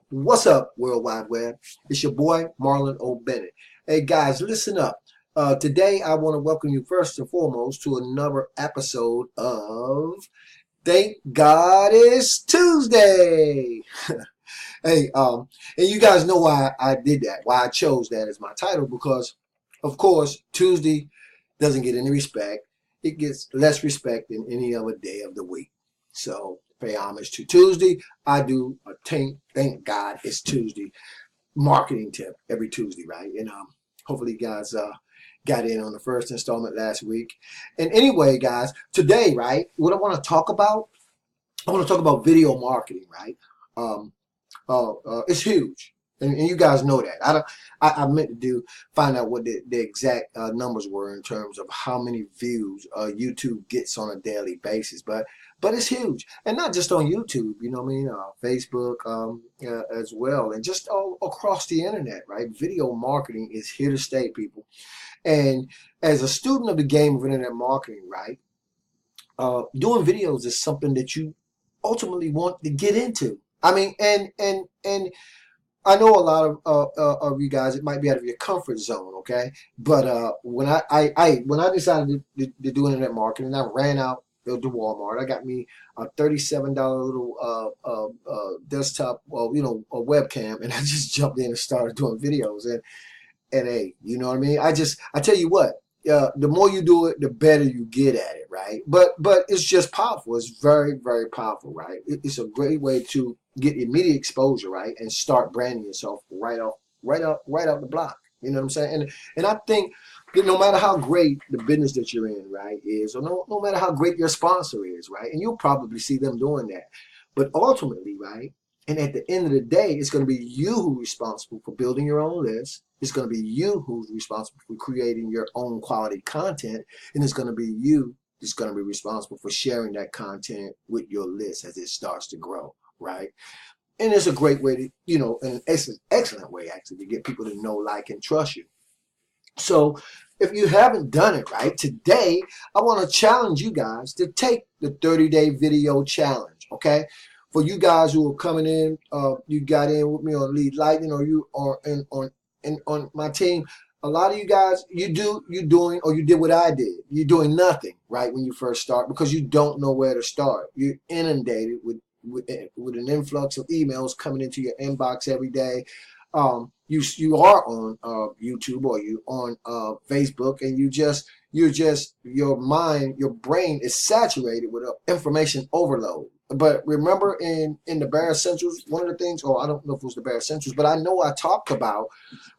What's up, World Wide Web? It's your boy, Marlon O Bennett. Hey, guys, listen up. Today, I want to welcome you first and foremost to another episode of Thank God It's Tuesday. Hey, and you guys know why I did that, why I chose that as my title, because, of course, Tuesday doesn't get any respect. It gets less respect than any other day of the week. So, pay homage to Tuesday. I do a thank God it's Tuesday marketing tip every Tuesday, right? And hopefully you guys got in on the first installment last week. And anyway, guys, today, right, what I want to talk about, I want to talk about video marketing, right? It's huge. And you guys know that. I meant to find out what the exact numbers were in terms of how many views YouTube gets on a daily basis, but it's huge, and not just on YouTube. You know what I mean? Facebook as well, and just all across the internet, right? Video marketing is here to stay, people. And as a student of the game of internet marketing, right, doing videos is something that you ultimately want to get into. I mean, and I know a lot of you guys, it might be out of your comfort zone, okay? But when I decided to do internet marketing, I ran out to Walmart. I got me a $37 little desktop, a webcam, and I just jumped in and started doing videos. And hey, you know what I mean? I tell you what, the more you do it, the better you get at it, right? But it's just powerful. It's very, very powerful, right? It's a great way to get immediate exposure, right, and start branding yourself right out the block. You know what I'm saying? And I think that no matter how great the business that you're in, right, is, or no matter how great your sponsor is, right, and you'll probably see them doing that, but ultimately, right, and at the end of the day, it's going to be you who's responsible for building your own list. It's going to be you who's responsible for creating your own quality content, and it's going to be you that's going to be responsible for sharing that content with your list as it starts to grow, right? And it's a great way to, an excellent way actually to get people to know, like, and trust you. So if you haven't done it right, today I want to challenge you guys to take the 30-day video challenge, okay? For you guys who are coming in, you got in with me on Lead Lightning, or you are on my team. A lot of you guys, you did what I did. You're doing nothing, right, when you first start, because you don't know where to start. You're inundated with an influx of emails coming into your inbox every day. You are on YouTube, or you on Facebook, and your brain is saturated with information overload. But remember, in the Bare Essentials, one of the things, or I don't know if it was the Bare Essentials, but I know I talked about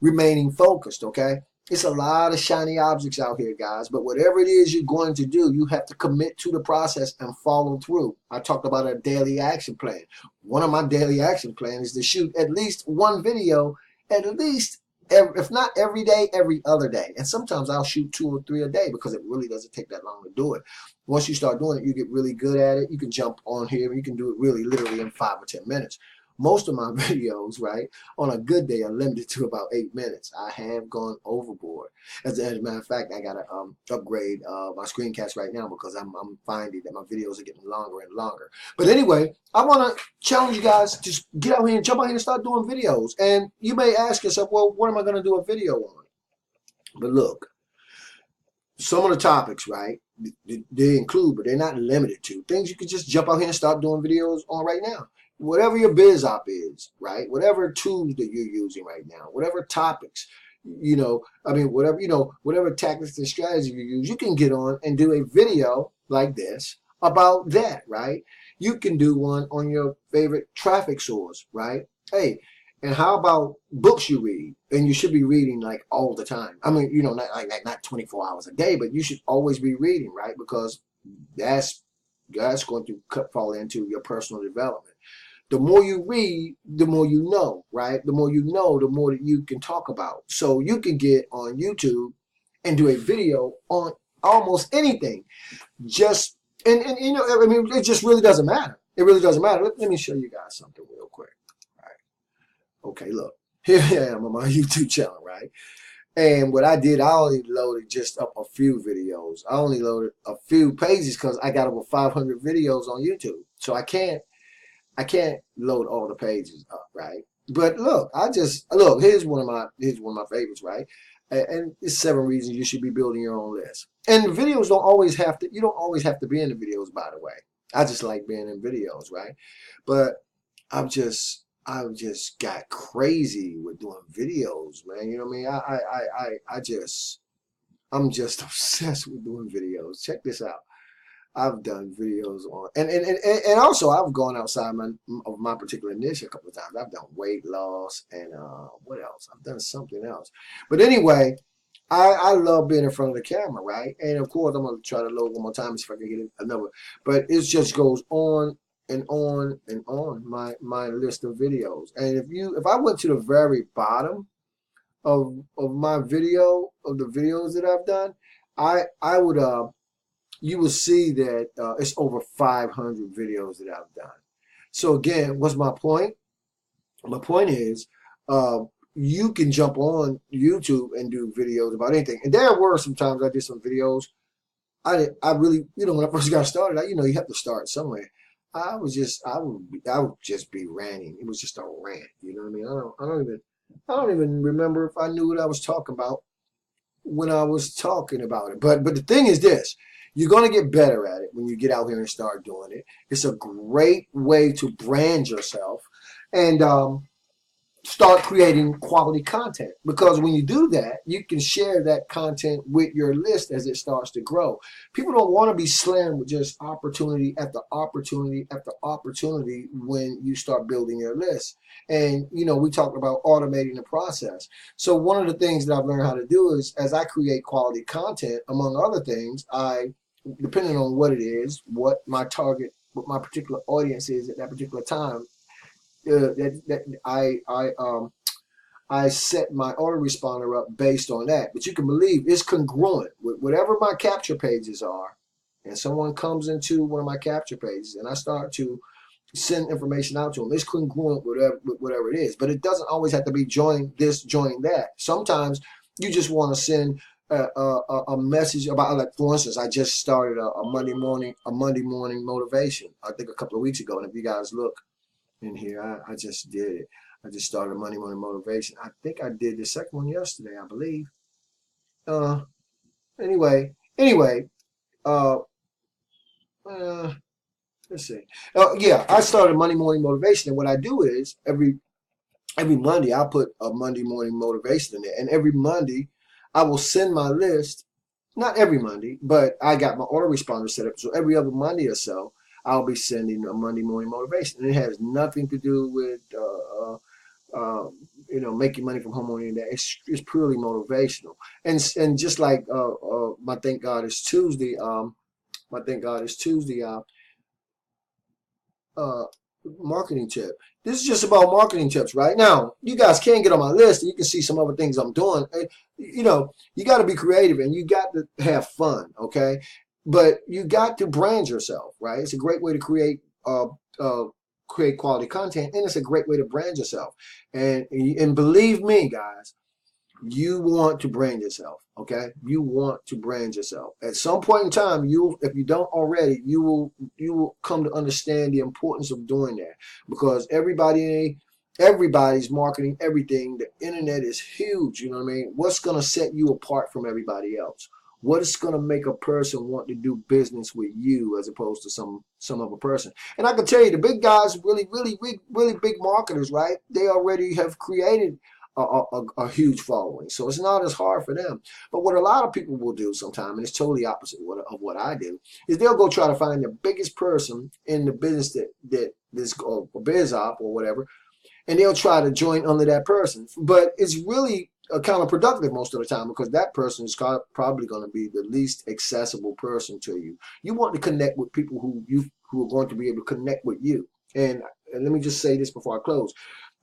remaining focused, okay? It's a lot of shiny objects out here, guys, but whatever it is you're going to do, you have to commit to the process and follow through. I talked about a daily action plan. One of my daily action plans is to shoot at least one video, at least, if not every day, every other day. And sometimes I'll shoot 2 or 3 a day, because it really doesn't take that long to do it. Once you start doing it, you get really good at it. You can jump on here and you can do it really literally in 5 or 10 minutes. Most of my videos, right, on a good day are limited to about 8 minutes. I have gone overboard. As a matter of fact, I got to upgrade my screencast right now, because I'm finding that my videos are getting longer and longer. But anyway, I want to challenge you guys to just get out here and jump out here and start doing videos. And you may ask yourself, well, what am I going to do a video on? But look, some of the topics, right, they include, but they're not limited to, things you can just jump out here and start doing videos on right now. Whatever your biz op is, right? Whatever tools that you're using right now, whatever topics, whatever tactics and strategy you use, you can get on and do a video like this about that, right? You can do one on your favorite traffic source, right? Hey, and how about books you read? And you should be reading like all the time. I mean, not 24 hours a day, but you should always be reading, right? Because that's going to fall into your personal development. The more you read, the more you know, right? The more you know, the more that you can talk about. So you can get on YouTube and do a video on almost anything. It just really doesn't matter. It really doesn't matter. Let me show you guys something real quick. All right. Okay, look. Here I am on my YouTube channel, right? And what I did, I only loaded just up a few videos. I only loaded a few pages because I got over 500 videos on YouTube. So I can't load all the pages up, right? But look, here's one of my favorites, right? And it's 7 reasons you should be building your own list. And videos you don't always have to be in the videos, by the way. I just like being in videos, right? But I've just got crazy with doing videos, man. You know what I mean? I'm just obsessed with doing videos. Check this out. I've done videos on, and also I've gone outside of my particular niche a couple of times. I've done weight loss and what else? I've done something else. But anyway, I love being in front of the camera, right? And of course, I'm gonna try to load one more time if I can get another. But it just goes on and on and on my list of videos. And if I went to the very bottom of my video of the videos that I've done, I would you will see that it's over 500 videos that I've done. So again, what's my point? My point is, you can jump on YouTube and do videos about anything. And there were some times I did some videos. I really, when I first got started, you have to start somewhere. I would just be ranting. It was just a rant. You know what I mean? I don't even remember if I knew what I was talking about when I was talking about it. But the thing is this. You're going to get better at it when you get out here and start doing it. It's a great way to brand yourself and start creating quality content. Because when you do that, you can share that content with your list as it starts to grow. People don't want to be slammed with just opportunity after opportunity after opportunity when you start building your list. And, we talked about automating the process. So one of the things that I've learned how to do is as I create quality content, among other things, depending on what it is, what my particular audience is at that particular time, I set my autoresponder up based on that. But you can believe it's congruent with whatever my capture pages are. And someone comes into one of my capture pages and I start to send information out to them. It's congruent with whatever it is. But it doesn't always have to be join this, join that. Sometimes you just want to send a message about, like, for instance, I just started a Monday morning motivation, I think a couple of weeks ago. And if you guys look in here, I just did it. I just started a Monday morning motivation. I think I did the second one yesterday, I believe. Anyway, let's see. Yeah, I started Monday morning motivation, and what I do is every Monday I put a Monday morning motivation in there, and every Monday I will send my list. Not every Monday, but I got my autoresponder set up, so every other Monday or so I'll be sending a Monday morning motivation, and it has nothing to do with making money from home or anything. It's purely motivational, and just like my Thank God It's Tuesday, marketing tip. This is just about marketing tips right now. You guys can get on my list and you can see some other things I'm doing. You got to be creative and you got to have fun, okay? But you got to brand yourself, right? It's a great way to create quality content, and it's a great way to brand yourself. And believe me, guys, you want to brand yourself, okay? You want to brand yourself. At some point in time, if you don't already, you will come to understand the importance of doing that, because everybody's marketing everything. The internet is huge, you know what I mean? What's going to set you apart from everybody else? What is going to make a person want to do business with you as opposed to some other person? And I can tell you, the big guys, really big marketers, right? They already have created a huge following, so it's not as hard for them. But what a lot of people will do sometimes, and it's totally opposite of what I do, is they'll go try to find the biggest person in the business that this biz op or whatever, and they'll try to join under that person. But it's really counterproductive most of the time, because that person is probably going to be the least accessible person to you. You want to connect with people who are going to be able to connect with you. And let me just say this before I close.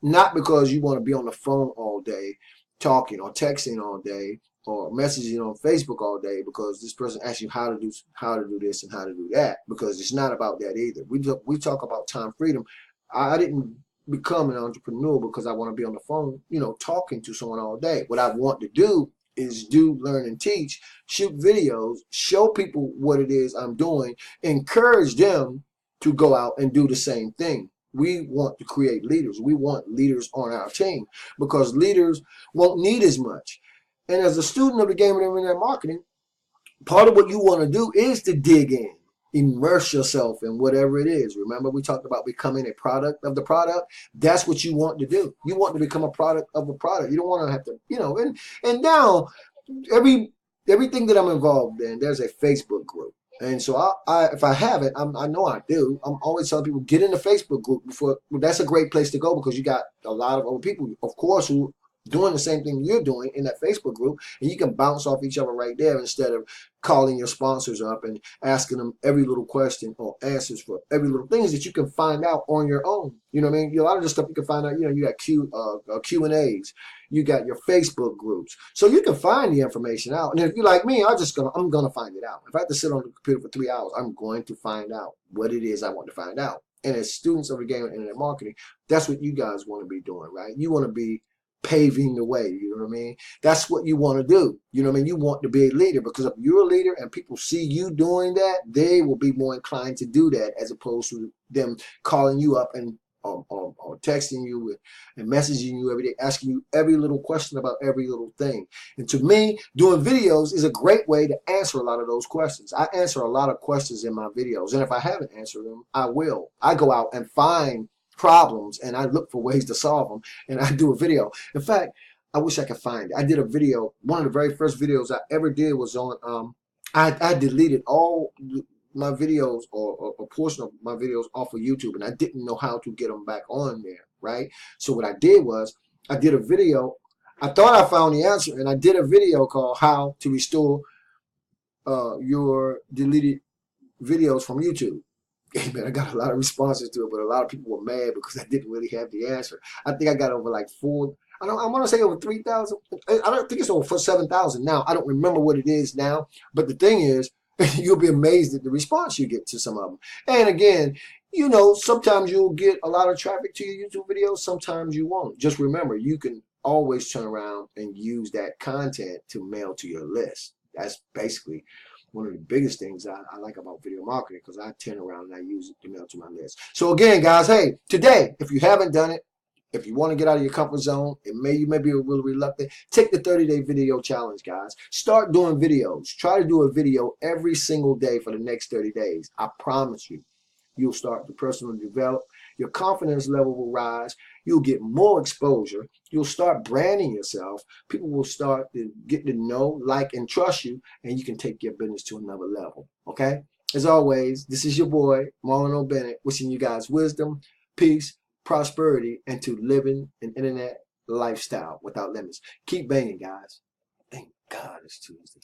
Not because you want to be on the phone all day, talking or texting all day, or messaging on Facebook all day because this person asks you how to do this and how to do that, because it's not about that either. We talk about time freedom. I didn't become an entrepreneur because I want to be on the phone, talking to someone all day. What I want to do is learn and teach, shoot videos, show people what it is I'm doing, encourage them to go out and do the same thing. We want to create leaders. We want leaders on our team because leaders won't need as much. And as a student of the game of internet marketing, part of what you want to do is to dig in, immerse yourself in whatever it is. Remember, we talked about becoming a product of the product. That's what you want to do. You want to become a product of a product. You don't want to have to, and now everything that I'm involved in, there's a Facebook group. And so if I haven't, I know I do. I'm always telling people, get in the Facebook group before. That's a great place to go because you got a lot of other people, of course, who doing the same thing you're doing in that Facebook group, and you can bounce off each other right there instead of calling your sponsors up and asking them every little question or answers for every little things that you can find out on your own. You know what I mean? A lot of this stuff you can find out. You got Q&As, you got your Facebook groups, so you can find the information out. And if you're like me, I'm gonna find it out. If I have to sit on the computer for 3 hours, I'm going to find out what it is I want to find out. And as students of the game of internet marketing, that's what you guys want to be doing, right? You want to be paving the way, you know what I mean? That's what you want to do. You know what I mean? You want to be a leader because if you're a leader and people see you doing that, they will be more inclined to do that as opposed to them calling you up and or texting you and messaging you every day, asking you every little question about every little thing. And to me, doing videos is a great way to answer a lot of those questions. I answer a lot of questions in my videos, and if I haven't answered them, I will. I go out and find problems and I look for ways to solve them, and I do a video. In fact, I wish I could find it. I did a video. One of the very first videos I ever did was on I deleted all my videos or a portion of my videos off of YouTube, and I didn't know how to get them back on there, right? So what I did was I did a video. I thought I found the answer, and I did a video called How to Restore Your Deleted Videos from YouTube. Hey man, I got a lot of responses to it, but a lot of people were mad because I didn't really have the answer. I think I got over like I want to say over 3,000. I don't think it's over 7,000 now. I don't remember what it is now, but the thing is, you'll be amazed at the response you get to some of them. And again, sometimes you'll get a lot of traffic to your YouTube videos, sometimes you won't. Just remember, you can always turn around and use that content to mail to your list. That's basically one of the biggest things I like about video marketing, because I turn around and I use it to mail to my list. So again, guys, hey, today, if you haven't done it, if you want to get out of your comfort zone, you may be a little reluctant, take the 30-day video challenge, guys. Start doing videos. Try to do a video every single day for the next 30 days. I promise you, you'll start to personally develop. Your confidence level will rise. You'll get more exposure. You'll start branding yourself. People will start to get to know, like, and trust you, and you can take your business to another level, okay? As always, this is your boy, Marlon O Bennett, wishing you guys wisdom, peace, prosperity, and to living an internet lifestyle without limits. Keep banging, guys. Thank God it's Tuesday.